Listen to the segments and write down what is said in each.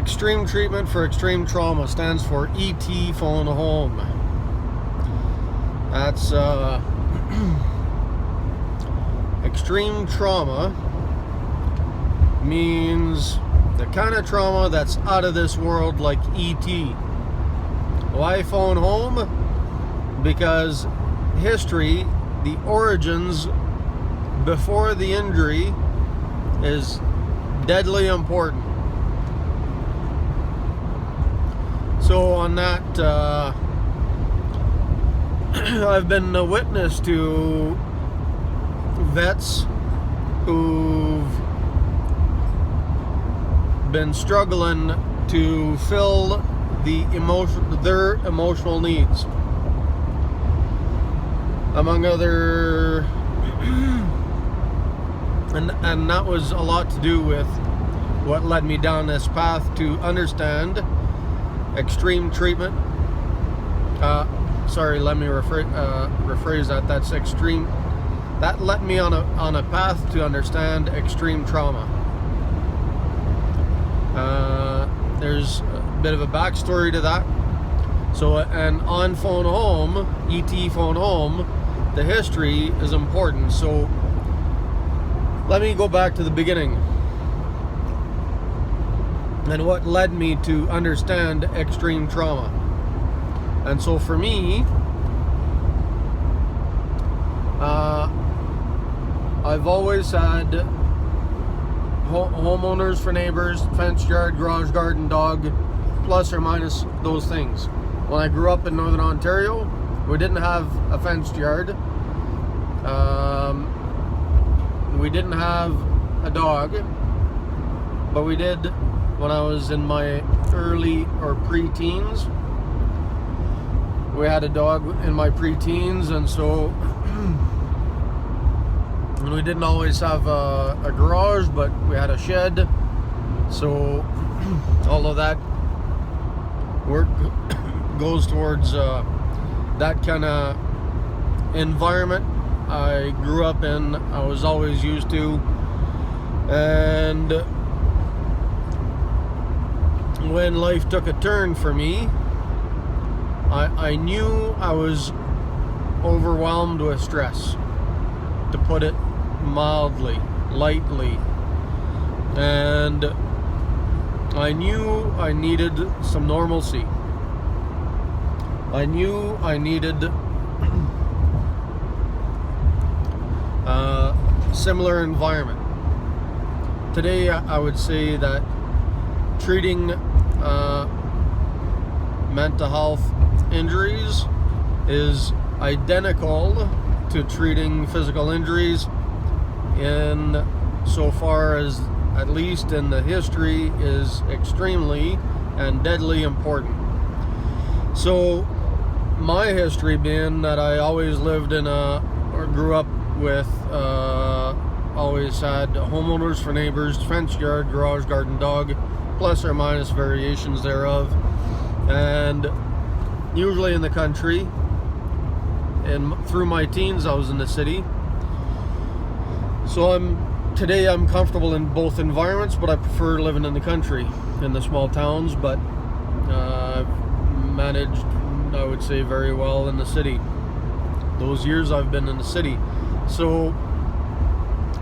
Extreme Treatment for Extreme Trauma stands for ET Phone Home. That's extreme trauma means the kind of trauma that's out of this world, like ET. Why phone home? Because history, the origins before the injury, is deadly important. So on that, I've been a witness to vets who've been struggling to fill their emotional needs, among other, and that was a lot to do with what led me down this path to understand extreme treatment. Let me rephrase that. That's extreme. That led me on a path to understand extreme trauma. There's a bit of a backstory to that. So, and on Phone Home, ET Phone Home, the history is important. So, let me go back to the beginning and what led me to understand extreme trauma. And so for me, I've always had homeowners for neighbors, fenced yard, garage, garden, dog, plus or minus those things. When I grew up in Northern Ontario, we didn't have a fenced yard. We didn't have a dog, but we did when I was in my early or pre-teens. We had a dog in my pre-teens, and so we didn't always have a garage, but we had a shed. So all of that work goes towards that kind of environment I grew up in. I was always used to, and when life took a turn for me, I knew I was overwhelmed with stress, to put it mildly, lightly, and I knew I needed some normalcy. I knew I needed a similar environment. Today, I would say that treating mental health injuries is identical to treating physical injuries, in so far as, at least in the history, is extremely and deadly important. So my history being that I always lived in or grew up with, always had homeowners for neighbors, fenced yard, garage, garden, dog, plus or minus variations thereof, and usually in the country. And through my teens, I was in the city. So today I'm comfortable in both environments, but I prefer living in the country, in the small towns. But I've managed, I would say, very well in the city. Those years I've been in the city. So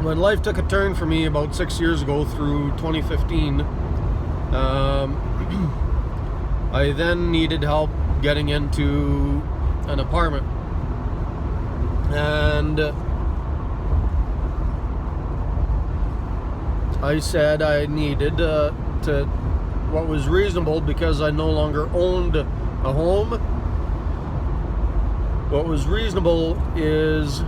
when life took a turn for me about 6 years ago, through 2015, I then needed help getting into an apartment. And I said I needed what was reasonable, because I no longer owned a home. What was reasonable is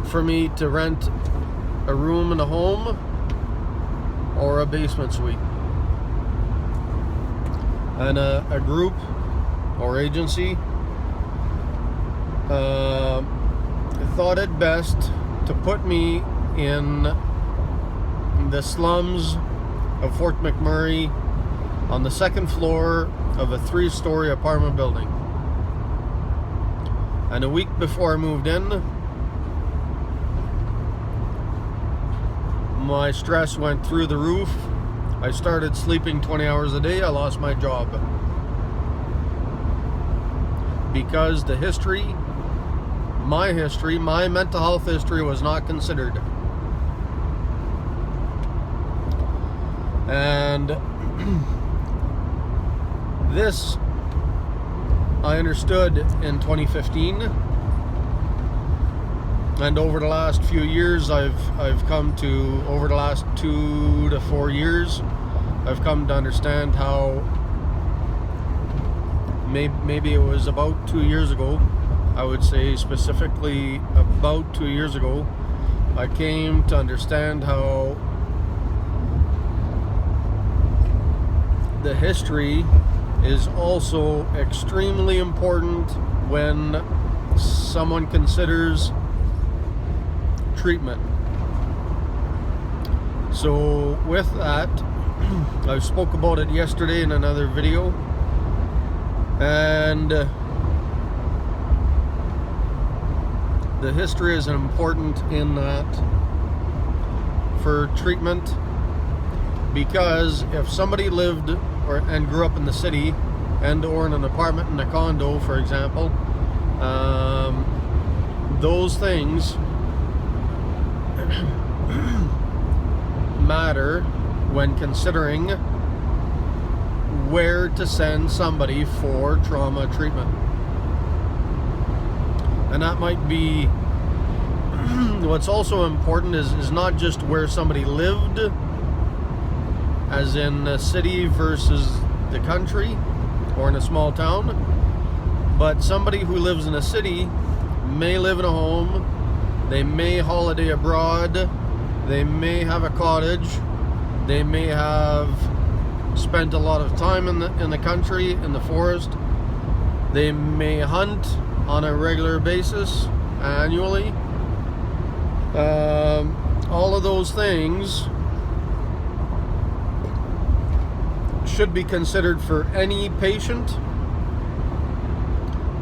for me to rent a room in a home or a basement suite. And a group or agency thought it best to put me in the slums of Fort McMurray on the second floor of a 3-story apartment building. And a week before I moved in, my stress went through the roof. I started sleeping 20 hours a day. I lost my job because the history, my mental health history was not considered. And this I understood in 2015, and over the last few years I've come to, over the last 2 to 4 years, I've come to understand how maybe it was about 2 years ago, I would say specifically about 2 years ago, I came to understand how the history is also extremely important when someone considers treatment. So with that, I spoke about it yesterday in another video, and the history is important in that for treatment, because if somebody lived and grew up in the city and or in an apartment in a condo, for example, those things matter when considering where to send somebody for trauma treatment. And that might be what's also important is not just where somebody lived, as in the city versus the country or in a small town, but somebody who lives in a city may live in a home, they may holiday abroad, they may have a cottage, they may have spent a lot of time in the country, in the forest, they may hunt on a regular basis, annually. All of those things should be considered for any patient,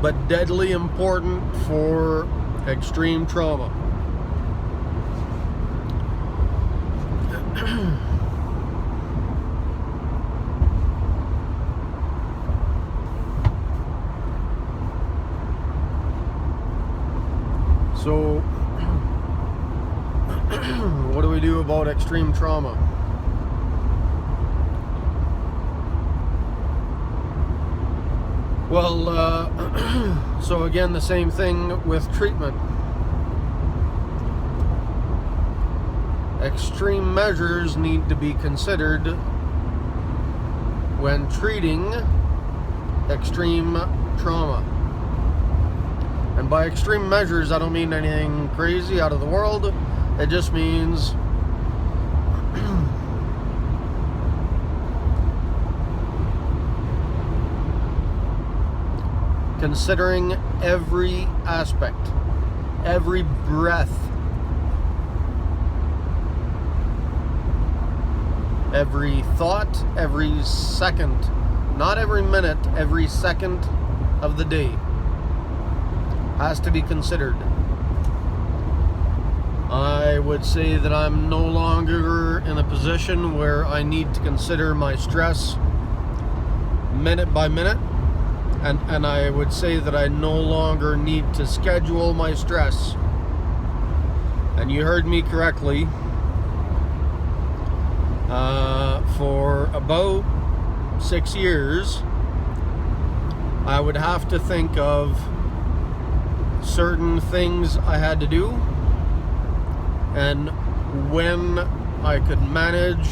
but deadly important for extreme trauma. So, what do we do about extreme trauma? Well, so again, the same thing with treatment. Extreme measures need to be considered when treating extreme trauma. And by extreme measures, I don't mean anything crazy out of the world. It just means considering every aspect, every breath, every thought, every second, not every minute, every second of the day has to be considered. I would say that I'm no longer in a position where I need to consider my stress minute by minute. And I would say that I no longer need to schedule my stress. And you heard me correctly. For about 6 years, I would have to think of certain things I had to do and when I could manage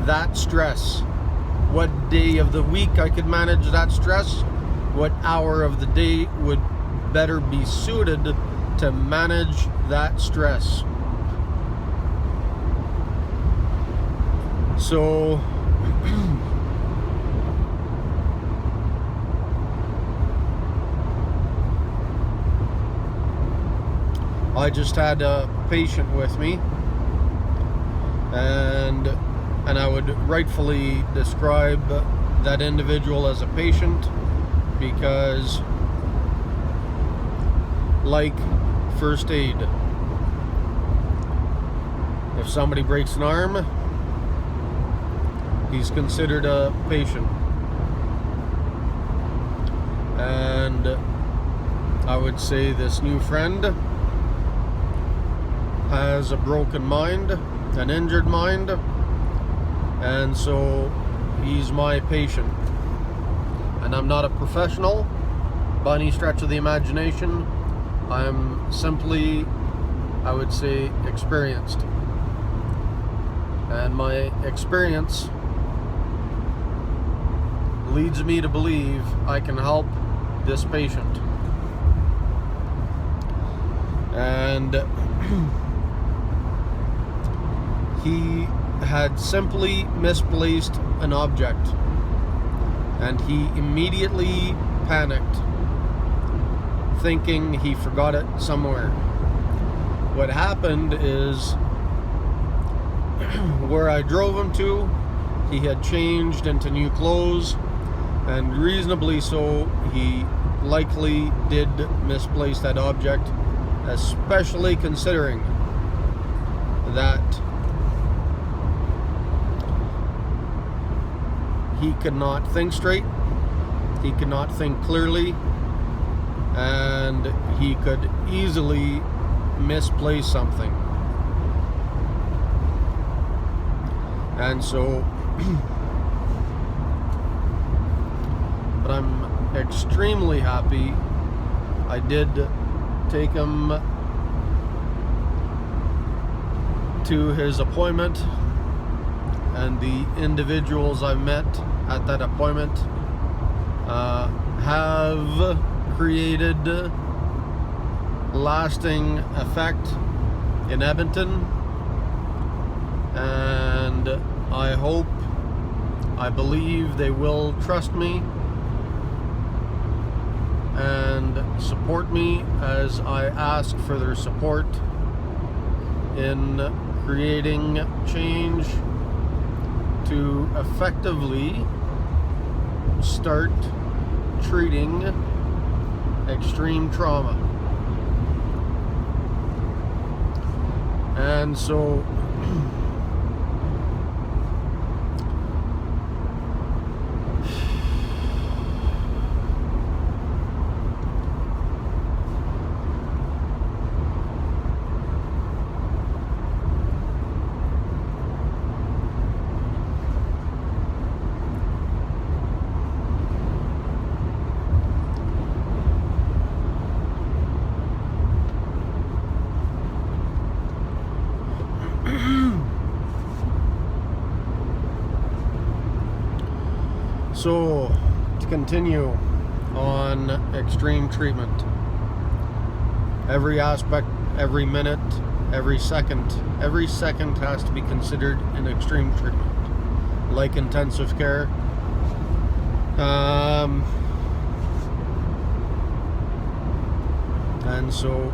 that stress, what day of the week I could manage that stress, what hour of the day would better be suited to manage that stress. So I just had a patient with me, and I would rightfully describe that individual as a patient, because like first aid, if somebody breaks an arm, he's considered a patient. And I would say this new friend has a broken mind, an injured mind, and so he's my patient. And I'm not a professional by any stretch of the imagination. I'm simply, I would say, experienced. And my experience leads me to believe I can help this patient. And he had simply misplaced an object, and he immediately panicked, thinking he forgot it somewhere. What happened is, where I drove him to, he had changed into new clothes, and reasonably so, he likely did misplace that object, especially considering that he could not think straight, he could not think clearly, and he could easily misplace something. And so, but I'm extremely happy I did take him to his appointment, and the individuals I met at that appointment have created lasting effect in Edmonton, and I hope, I believe they will trust me and support me as I ask for their support in creating change to effectively start treating extreme trauma. And so So, to continue on extreme treatment, every aspect, every minute, every second has to be considered an extreme treatment, like intensive care. And so,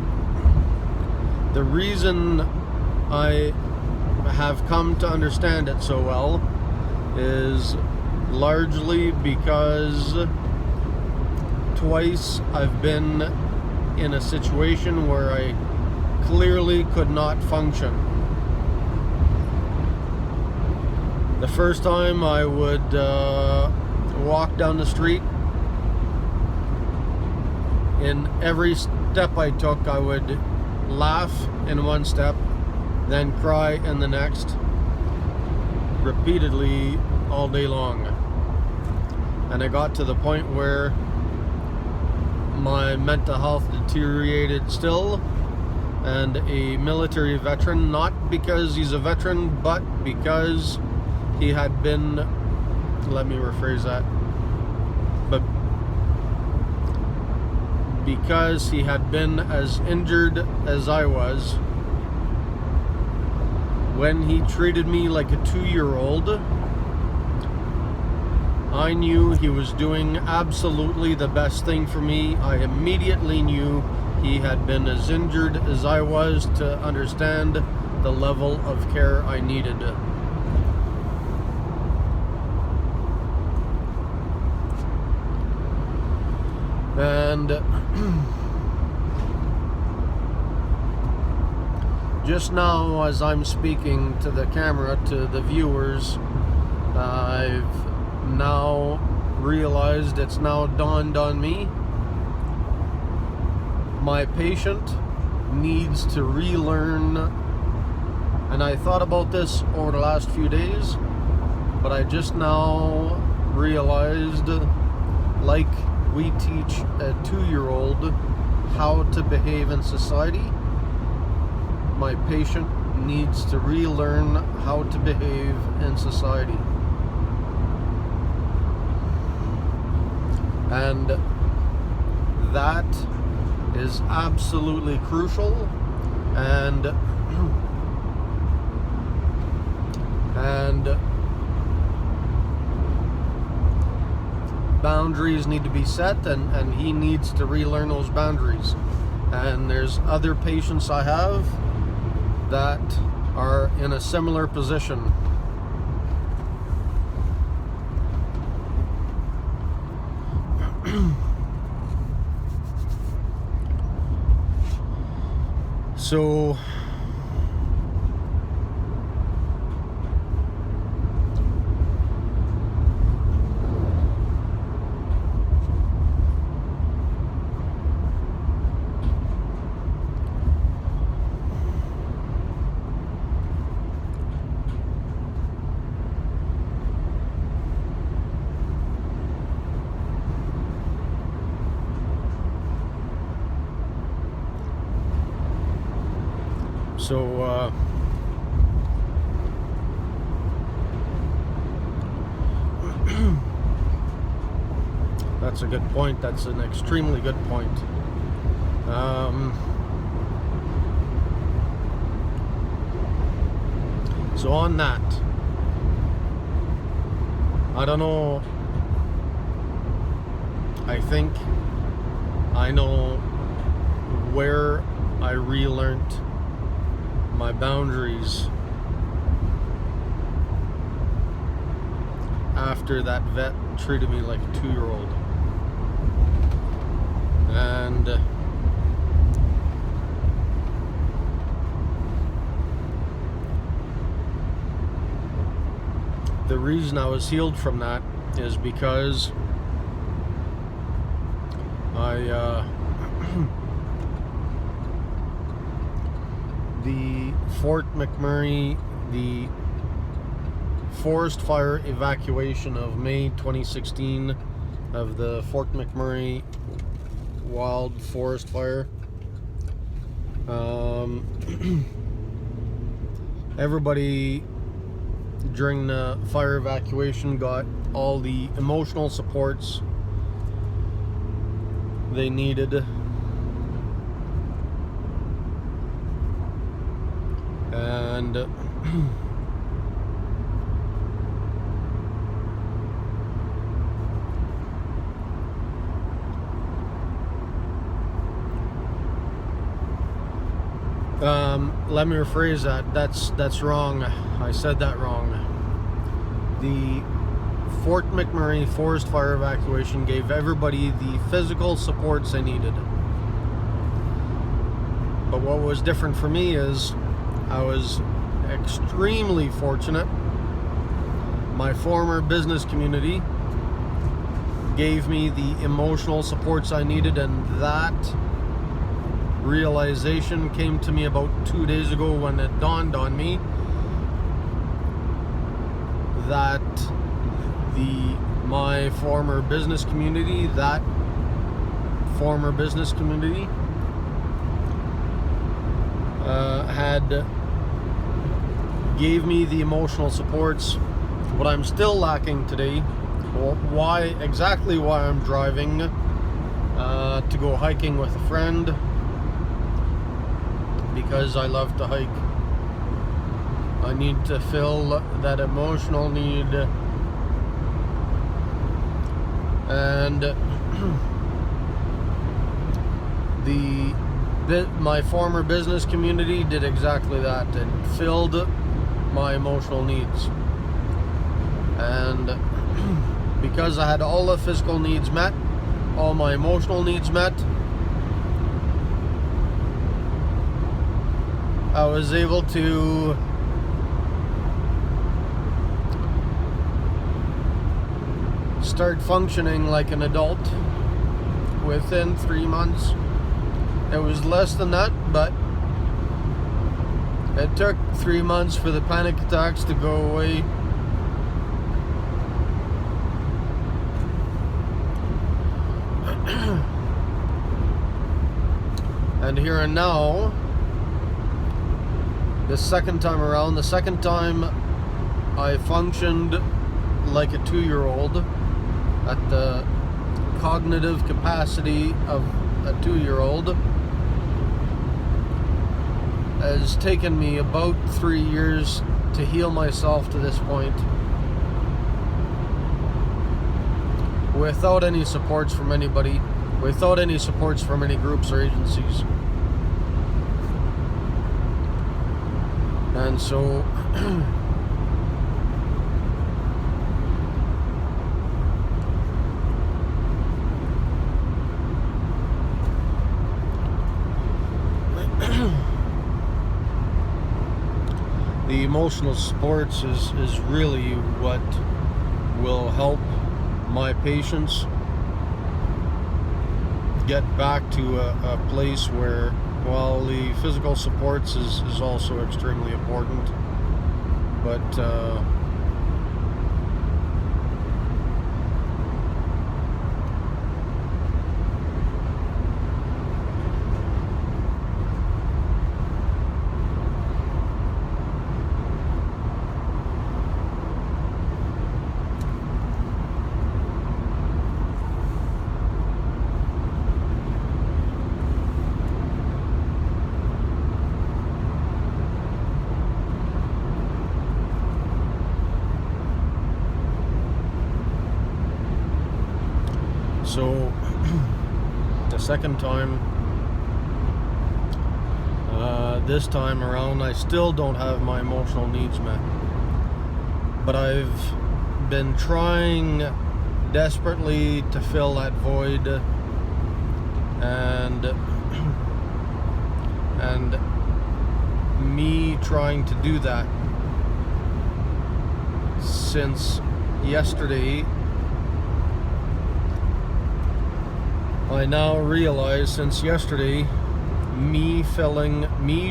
the reason I have come to understand it so well is largely because twice I've been in a situation where I clearly could not function. The first time I would walk down the street. In every step I took, I would laugh in one step, then cry in the next, repeatedly all day long. And I got to the point where my mental health deteriorated still, and a military veteran, not because he's a veteran, but because he had been, let me rephrase that, but because he had been as injured as I was, when he treated me like a 2-year-old, I knew he was doing absolutely the best thing for me. I immediately knew he had been as injured as I was to understand the level of care I needed. And just now, as I'm speaking to the camera, to the viewers, I've now realized, it's now dawned on me, my patient needs to relearn, and I thought about this over the last few days, but I just now realized, like we teach a 2-year-old how to behave in society, my patient needs to relearn how to behave in society. And that is absolutely crucial, and boundaries need to be set, and he needs to relearn those boundaries. And there's other patients I have that are in a similar position. So that's a good point. That's an extremely good point. So on that, I don't know, I think I know where I relearned my boundaries after that vet treated me like a 2-year-old. And the reason I was healed from that is because the Fort McMurray, the forest fire evacuation of May 2016 of the Fort McMurray wild forest fire. Everybody during the fire evacuation got all the emotional supports they needed, and let me rephrase that. That's wrong. I said that wrong. The Fort McMurray forest fire evacuation gave everybody the physical supports they needed. But what was different for me is I was extremely fortunate. My former business community gave me the emotional supports I needed, and that realization came to me about 2 days ago when it dawned on me that my former business community, gave me the emotional supports. What I'm still lacking today, why I'm driving to go hiking with a friend, because I love to hike. I need to fill that emotional need, and my former business community did exactly that. It filled my emotional needs, and because I had all the physical needs met, all my emotional needs met. I was able to start functioning like an adult within 3 months. It was less than that, but it took 3 months for the panic attacks to go away. And here and now, the second time around, the second time I functioned like a 2-year-old at the cognitive capacity of a 2-year-old. Has taken me about 3 years to heal myself to this point, without any supports from anybody, without any supports from any groups or agencies. And so the emotional supports is really what will help my patients get back to a place where, while the physical supports is also extremely important, but so the second time, this time around, I still don't have my emotional needs met, but I've been trying desperately to fill that void, and me trying to do that since yesterday. I now realize, since yesterday, me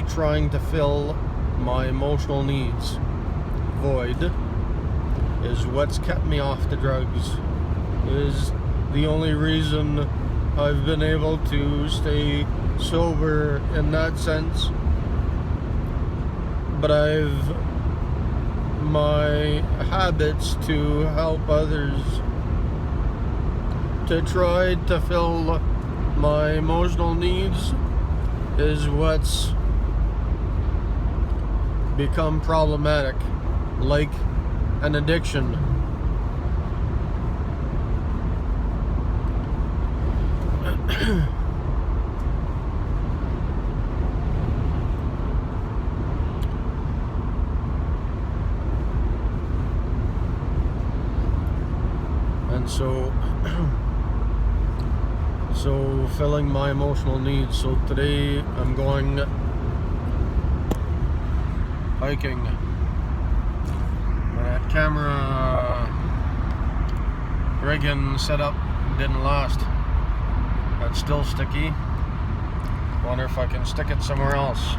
trying to fill my emotional needs void is what's kept me off the drugs, is the only reason I've been able to stay sober in that sense. But my habits to help others, to try to fill my emotional needs, is what's become problematic, like an addiction. And so filling my emotional needs. So today I'm going hiking. That camera rigging setup didn't last. That's still sticky. Wonder if I can stick it somewhere else.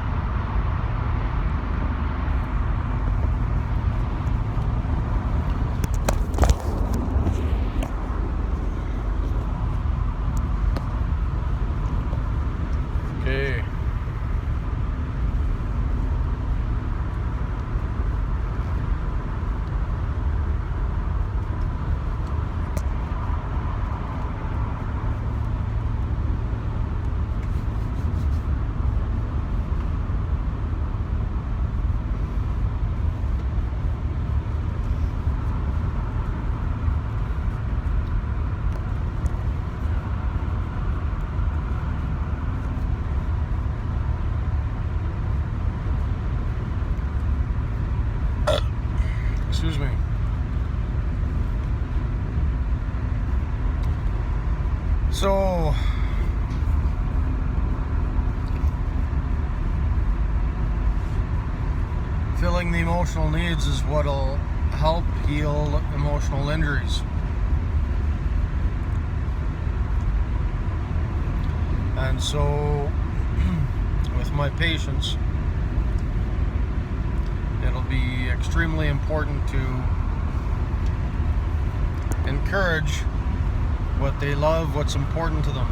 Okay. So filling the emotional needs is what'll help heal emotional injuries. And so with my patients, it'll be extremely important to encourage what they love, what's important to them.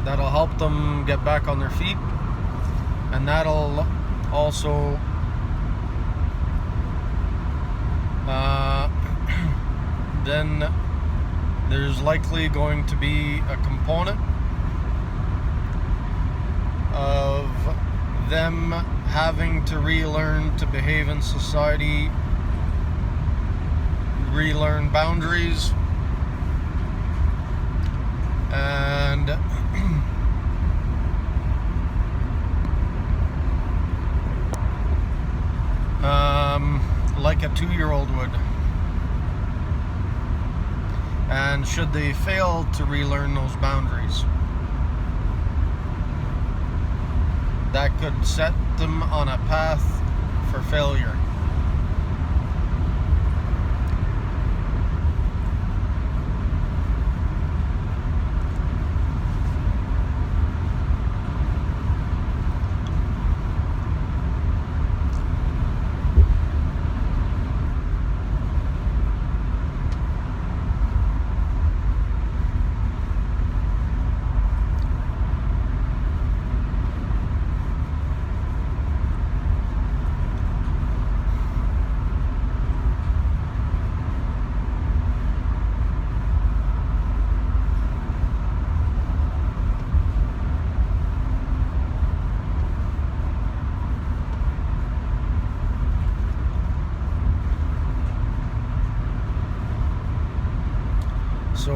That'll help them get back on their feet, and that'll also then there's likely going to be a component of them having to relearn to behave in society, relearn boundaries, and like a 2-year-old would. And should they fail to relearn those boundaries, that could set them on a path for failure. So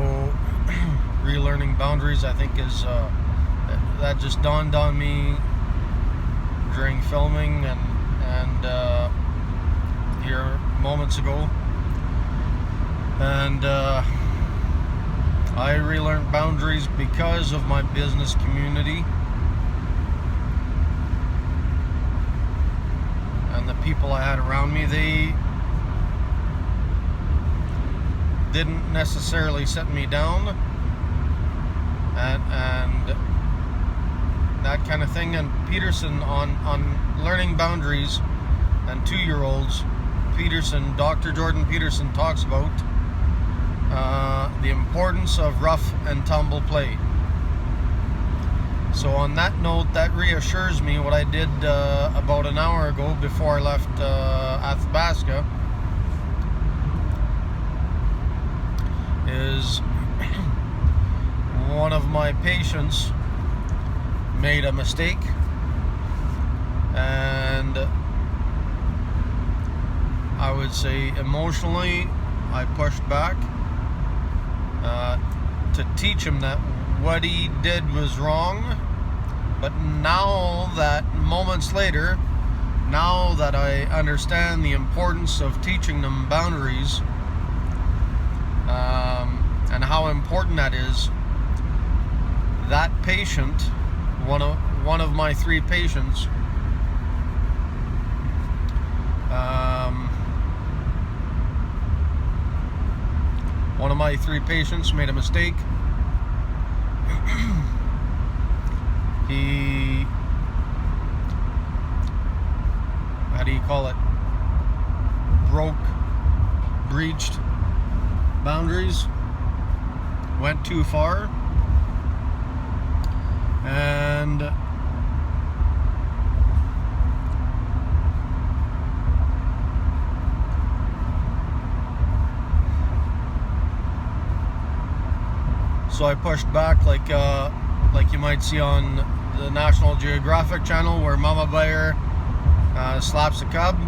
relearning boundaries, I think, is that just dawned on me during filming and here moments ago. And I relearned boundaries because of my business community and the people I had around me. They didn't necessarily set me down and that kind of thing. And Peterson, on learning boundaries and 2-year-olds, Dr. Jordan Peterson talks about the importance of rough and tumble play. So on that note, that reassures me what I did about an hour ago before I left Athabasca, is one of my patients made a mistake, and I would say emotionally I pushed back to teach him that what he did was wrong. But now that moments later, now that I understand the importance of teaching them boundaries and how important that is, that patient, one of my 3 patients, one of my 3 patients made a mistake. He, how do you call it, breached boundaries, went too far, and so I pushed back, like you might see on the National Geographic channel, where Mama Bear slaps a cub,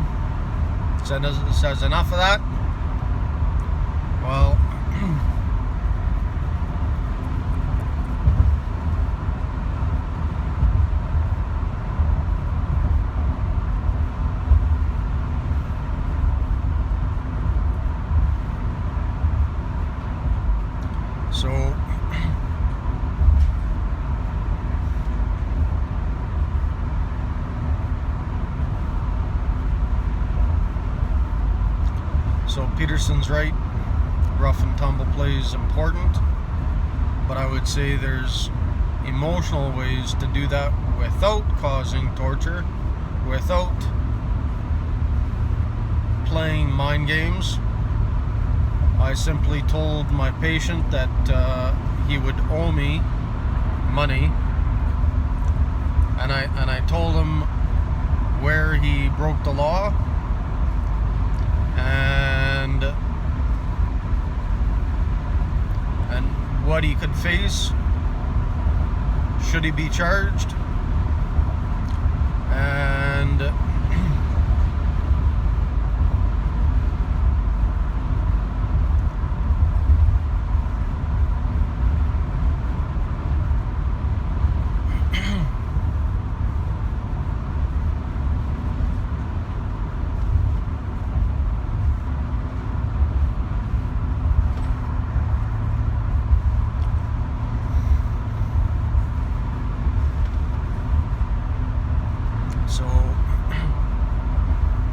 says enough of that. Well, so So Peterson's right, rough and tumble play is important, but I would say there's emotional ways to do that without causing torture, without playing mind games. I simply told my patient that he would owe me money, and I told him where he broke the law and what he could face should he be charged, and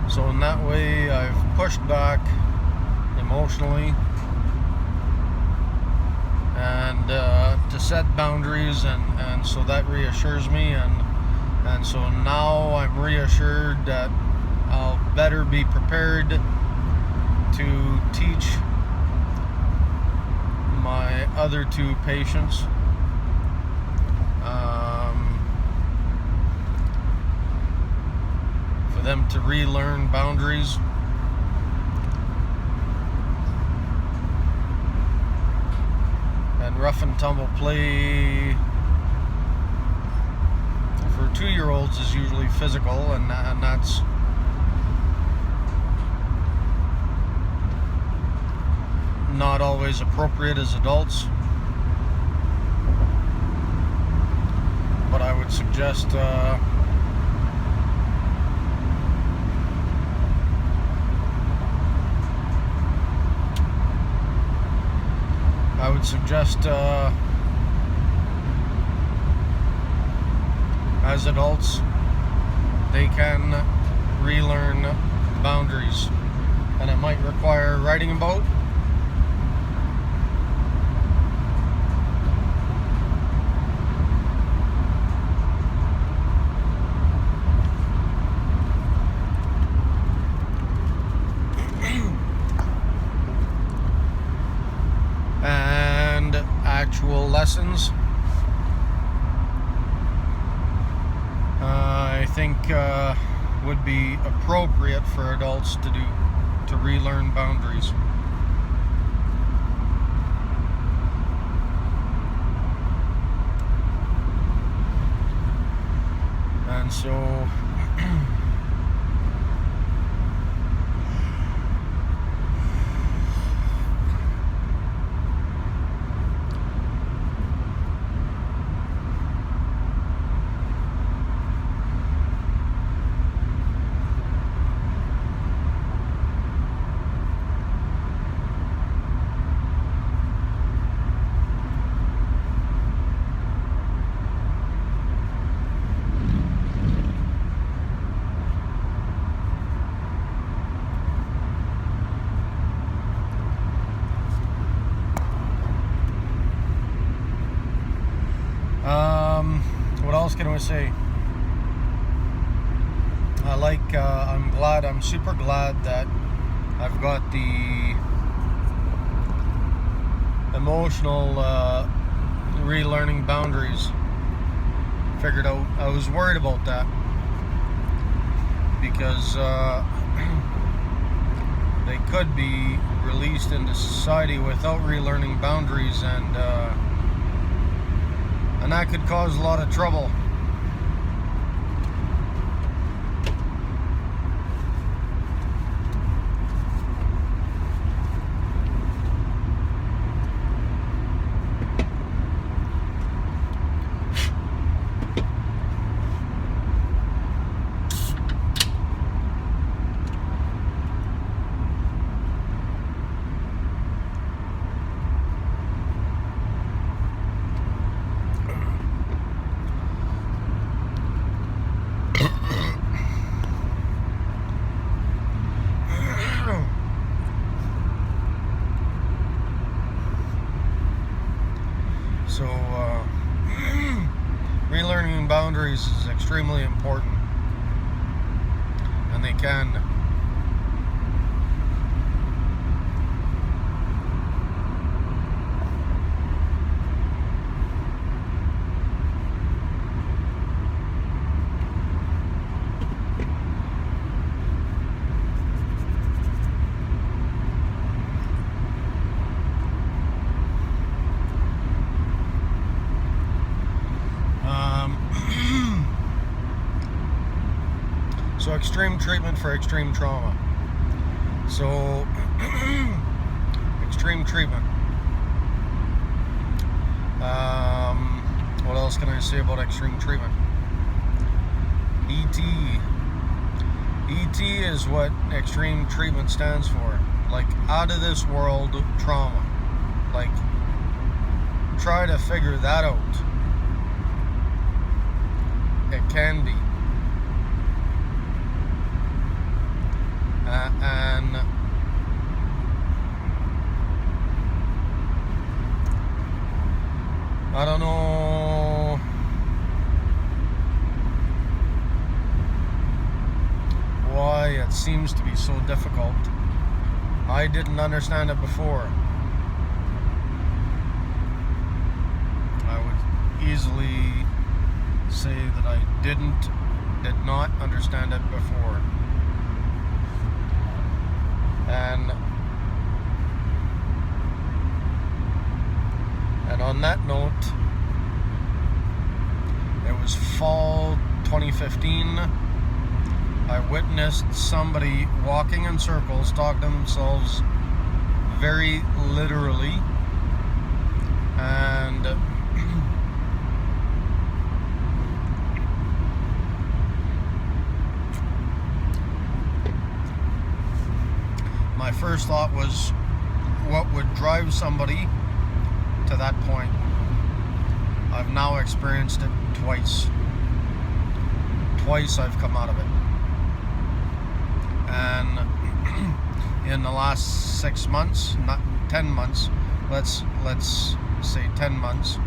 so in that way I've pushed back emotionally and to set boundaries, and so that reassures me, and so now I'm reassured that I'll better be prepared to teach my other two patients for them to relearn boundaries. And rough and tumble play for 2-year-olds is usually physical, and that's not always appropriate as adults. But I would suggest as adults they can relearn boundaries, and it might require writing about, and actual lessons. I think would be appropriate for adults to do, to relearn boundaries. And so what else can we say? I'm super glad that I've got the emotional relearning boundaries figured out. I was worried about that because they could be released into society without relearning boundaries, and that could cause a lot of trouble. injuries is extremely important, and they can so extreme treatment for extreme trauma. So extreme treatment. What else can I say about extreme treatment? ET. ET is what extreme treatment stands for. Like, out of this world trauma. Like, try to figure that out. It can be. And I don't know why it seems to be so difficult. I didn't understand it before. I would easily say that I did not understand it before. And on that note, it was fall 2015. I witnessed somebody walking in circles, talking to themselves very literally, and my first thought was, what would drive somebody to that point? I've now experienced it twice. Twice I've come out of it. And in the last 6 months, not 10 months, let's say 10 months,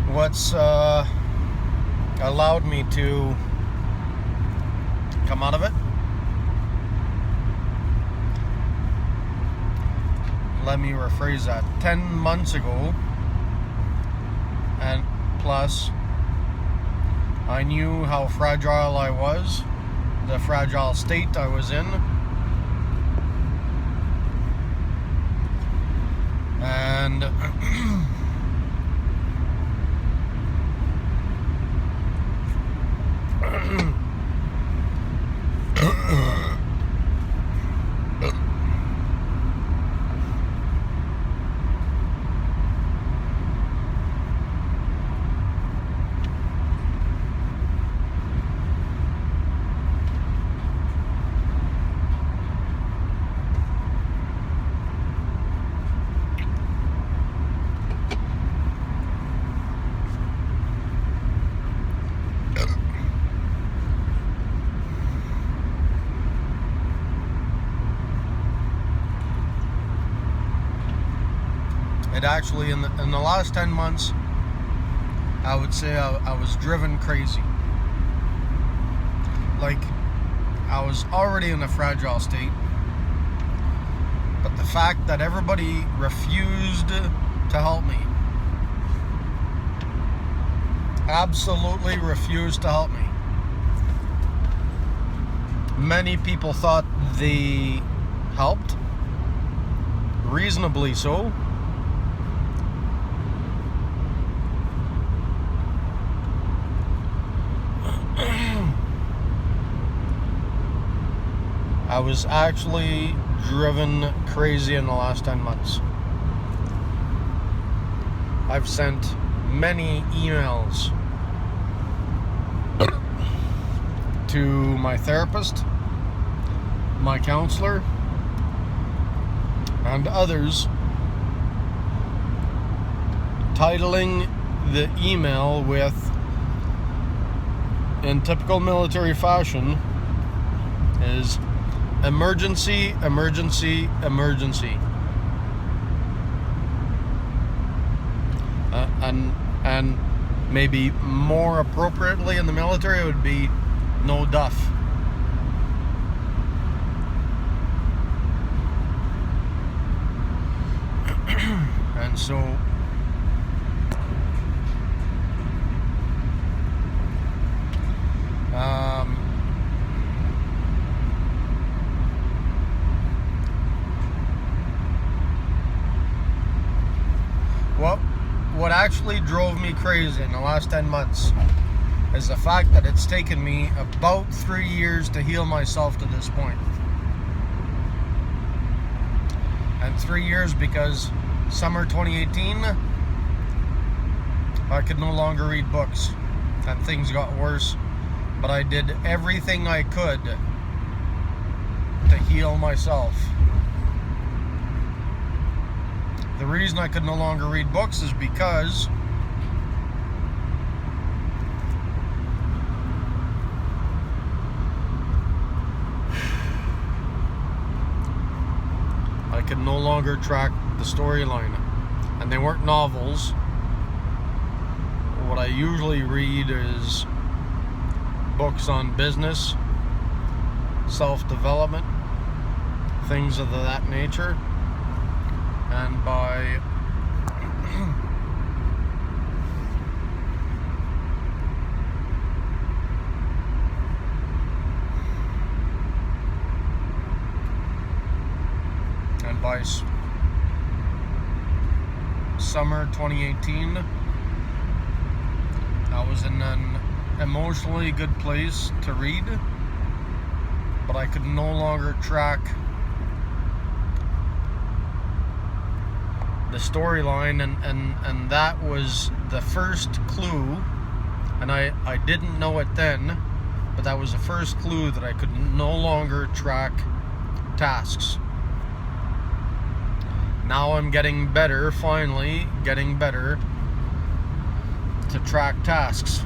what's allowed me to come out of it? Let me rephrase that. 10 months ago and plus, I knew how fragile I was, the fragile state I was in, and it actually, in the last 10 months, I would say I was driven crazy. Like, I was already in a fragile state, but the fact that everybody refused to help me, absolutely refused to help me. Many people thought they helped, reasonably so. I was actually driven crazy in the last 10 months. I've sent many emails to my therapist, my counselor, and others, titling the email with, in typical military fashion, is emergency, emergency, emergency. And maybe more appropriately in the military, it would be no duff. And so what actually drove me crazy in the last 10 months is the fact that it's taken me about 3 years to heal myself to this point. And 3 years because summer 2018, I could no longer read books and things got worse. But I did everything I could to heal myself. The reason I could no longer read books is because I could no longer track the storyline. And they weren't novels. What I usually read is books on business, self-development, things of that nature. And by summer 2018, I was in an emotionally good place to read, but I could no longer track the storyline, and that was the first clue, and I didn't know it then, but that was the first clue that I could no longer track tasks. Now I'm getting better, finally getting better to track tasks.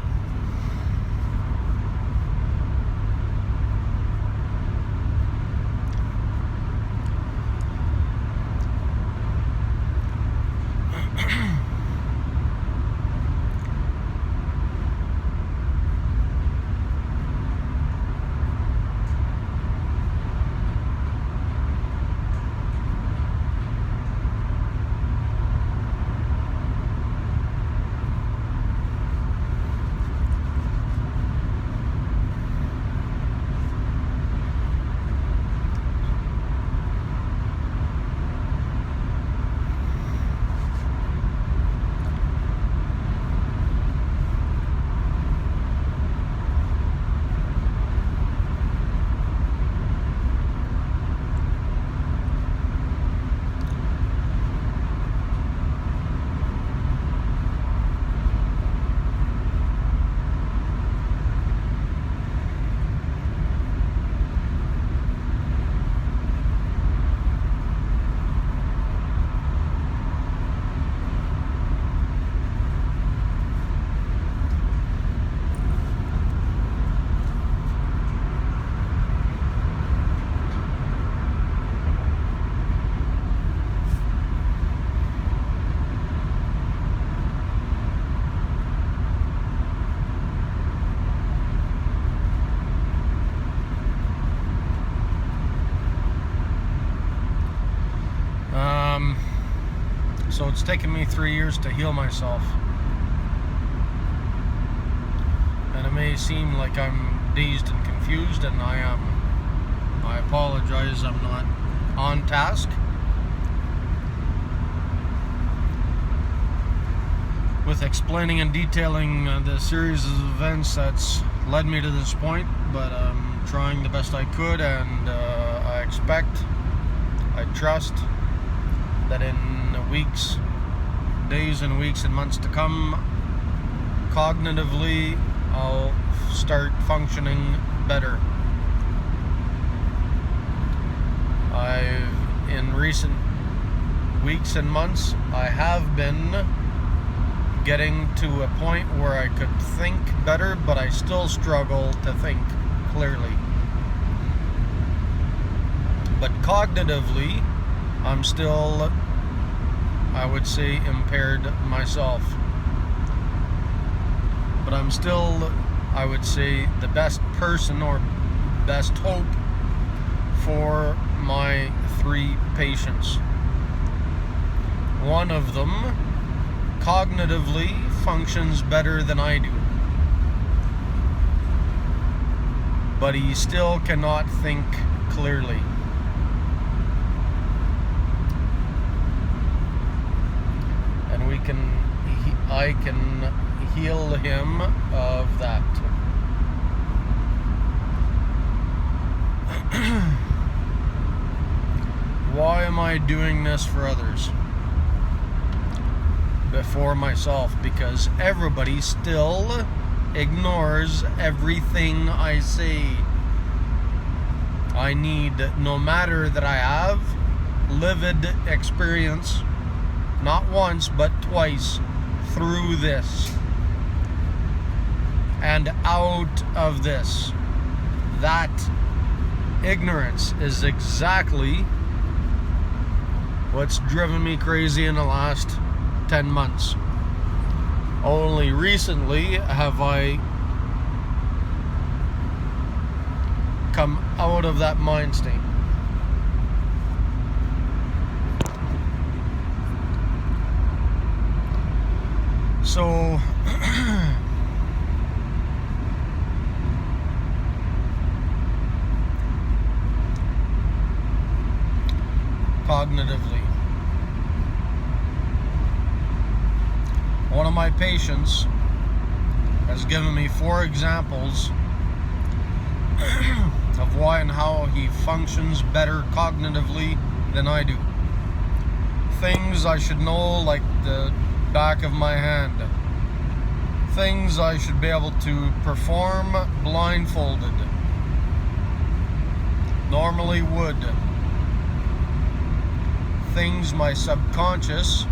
So it's taken me 3 years to heal myself. And it may seem like I'm dazed and confused, and I am. I apologize, I'm not on task with explaining and detailing the series of events that's led me to this point, but I'm trying the best I could, and I expect, I trust that in weeks, days and weeks and months to come, cognitively, I'll start functioning better. In recent weeks and months, I have been getting to a point where I could think better, but I still struggle to think clearly. But cognitively, I'm still, I would say, impaired myself. but I'm still, I would say, the best person or best hope for my 3 patients. One of them cognitively functions better than I do, but he still cannot think clearly. And I can heal him of that. Why am I doing this for others before myself? Because everybody still ignores everything I say. I need, no matter that I have lived experience, not once but twice, through this and out of this. That ignorance is exactly what's driven me crazy in the last 10 months. Only recently have I come out of that mind state. So cognitively, one of my patients has given me 4 examples of why and how he functions better cognitively than I do. Things I should know like the back of my hand. Things I should be able to perform blindfolded. Normally would. Things my subconscious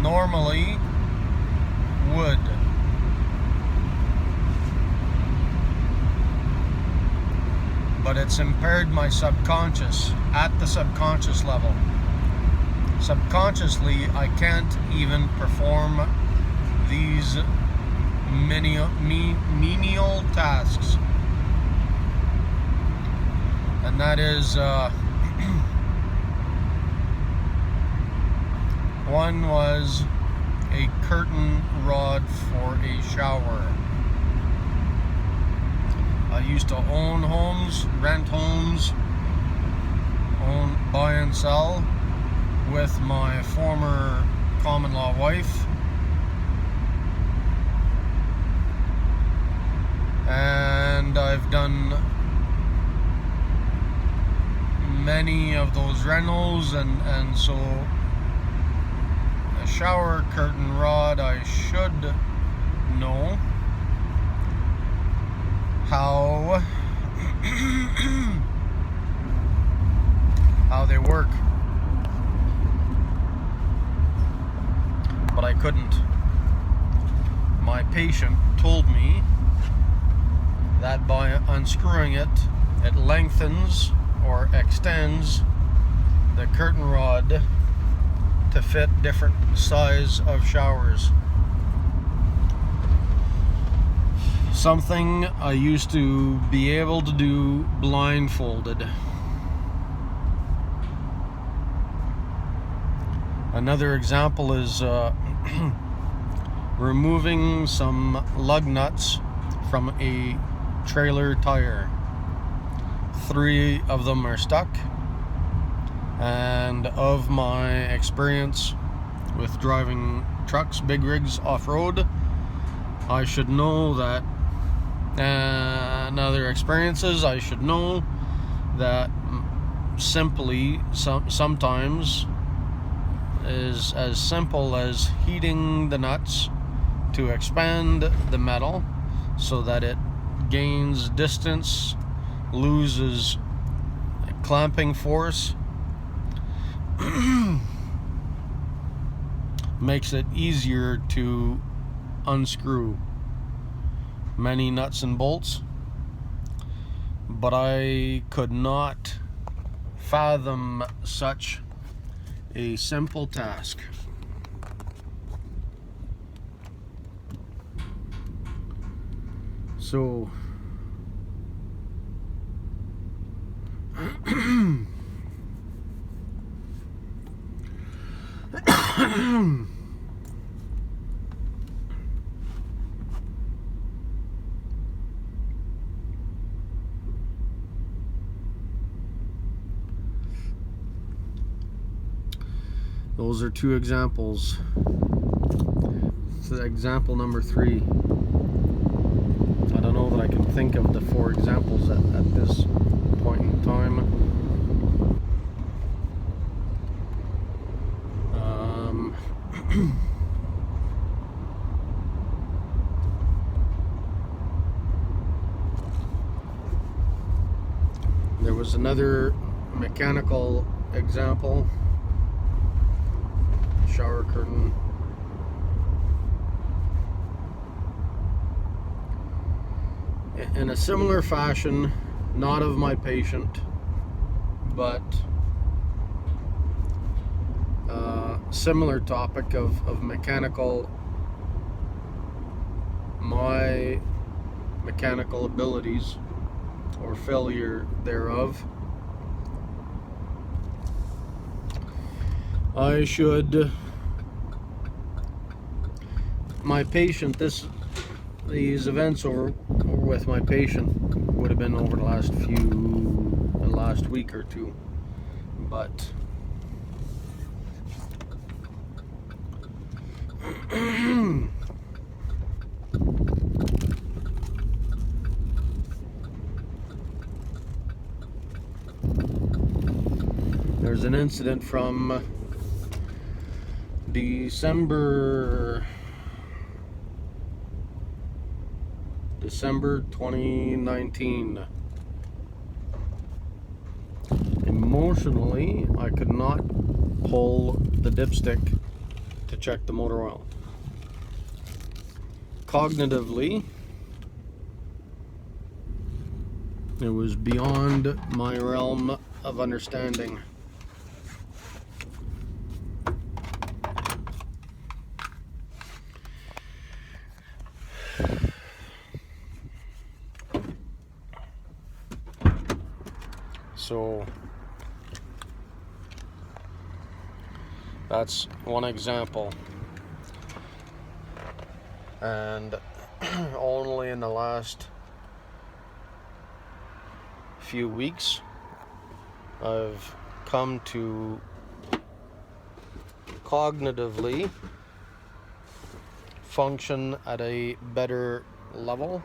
normally would. But it's impaired my subconscious at the subconscious level. Subconsciously, I can't even perform these menial tasks. And that is, one was a curtain rod for a shower. I used to own homes, rent homes, buy and sell with my former common law wife. And I've done many of those rentals, and so a shower curtain rod, I should know how they work, but I couldn't. My patient told me that by unscrewing it, it lengthens or extends the curtain rod to fit different size of showers. Something I used to be able to do blindfolded. Another example is removing some lug nuts from a trailer tire. 3 of them are stuck, and of my experience with driving trucks, big rigs, off-road, I should know that, and other experiences, I should know that simply sometimes is as simple as heating the nuts to expand the metal so that it gains distance, loses clamping force, makes it easier to unscrew many nuts and bolts. But I could not fathom such a simple task. So those are two examples. So example number 3. I don't know that I can think of the 4 examples at this point in time. There was another mechanical example. Shower curtain. In a similar fashion, not of my patient, but similar topic of mechanical, my mechanical abilities or failure thereof. My patient, these events over with my patient would have been over the last week or two, but there's an incident from December 2019. Emotionally, I could not pull the dipstick to check the motor oil. Cognitively, it was beyond my realm of understanding. So that's one example, and only in the last few weeks I've come to cognitively function at a better level